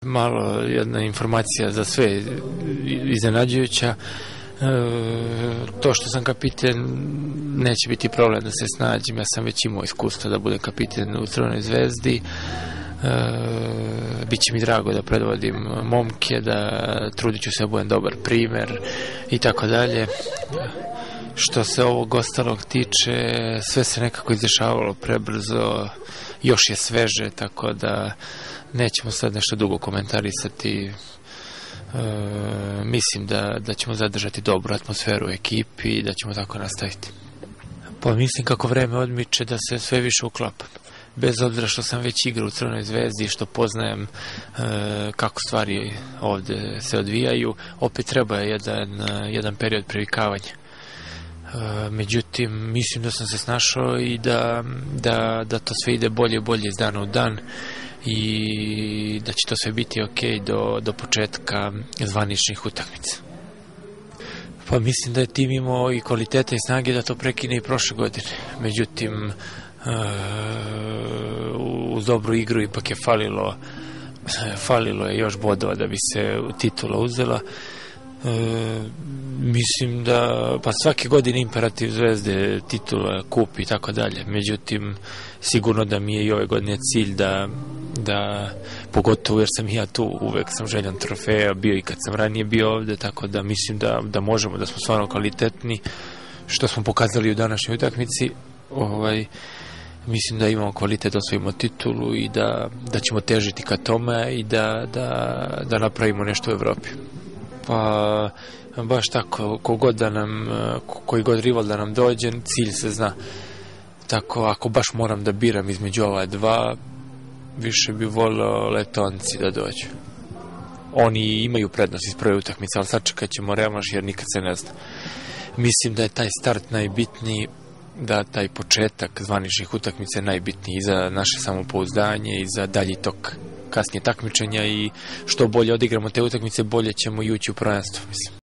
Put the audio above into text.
Malo jedna informacija za sve iznenađujuća. To što sam kapiten neće biti problem da se snađem. Ja sam već imao iskustvo da budem kapiten u Crvenoj zvezdi. Biće mi drago da predvodim momke, da trudit ću se da budem dobar primer i tako dalje. Što se ovog ostalog tiče, sve se nekako izdešavalo prebrzo, još je sveže, tako da nećemo sad nešto dugo komentarisati. Mislim da ćemo zadržati dobru atmosferu u ekipi i da ćemo tako nastaviti. Pa mislim kako vreme odmiče da se sve više uklapam. Bez obzira što sam već igrao u Crvenoj zvezdi i što poznajem kako stvari ovde se odvijaju, opet treba jedan period privikavanja. Međutim, mislim da sam se snašao i da to sve ide bolje i bolje iz dana u dan i da će to sve biti ok do početka zvaničnih utakmica. Pa mislim da je tim imao i kvaliteta i snage da to prekine i prošle godine. Međutim, uz dobru igru ipak je falilo je još bodova da bi se titula uzela. Mislim da pa svake godine imperativ Zvezde, titula, kup i tako dalje. Međutim, sigurno da mi je i ove godine cilj da pogotovo jer sam ja tu, uvek sam željan trofeja, bio i kad sam ranije bio ovde, tako da mislim da možemo, da smo stvarno kvalitetni, što smo pokazali u današnjoj utakmici. Mislim da imamo kvalitet da osvojimo titulu i da ćemo težiti ka tome i da napravimo nešto u Evropi. Pa baš tako, koji god rival da nam dođe, cilj se zna. Tako, ako baš moram da biram između ova dva, više bi volio Letonci da dođu. Oni imaju prednost iz prve utakmice, ali sačekat ćemo revanš jer nikad se ne zna. Mislim da je taj start najbitniji, da taj početak zvaničnih utakmica je najbitniji i za naše samopouzdanje i za dalji tok kasnije takmičenja i što bolje odigramo te utakmice, bolje ćemo i ući u prvenstvo, mislim.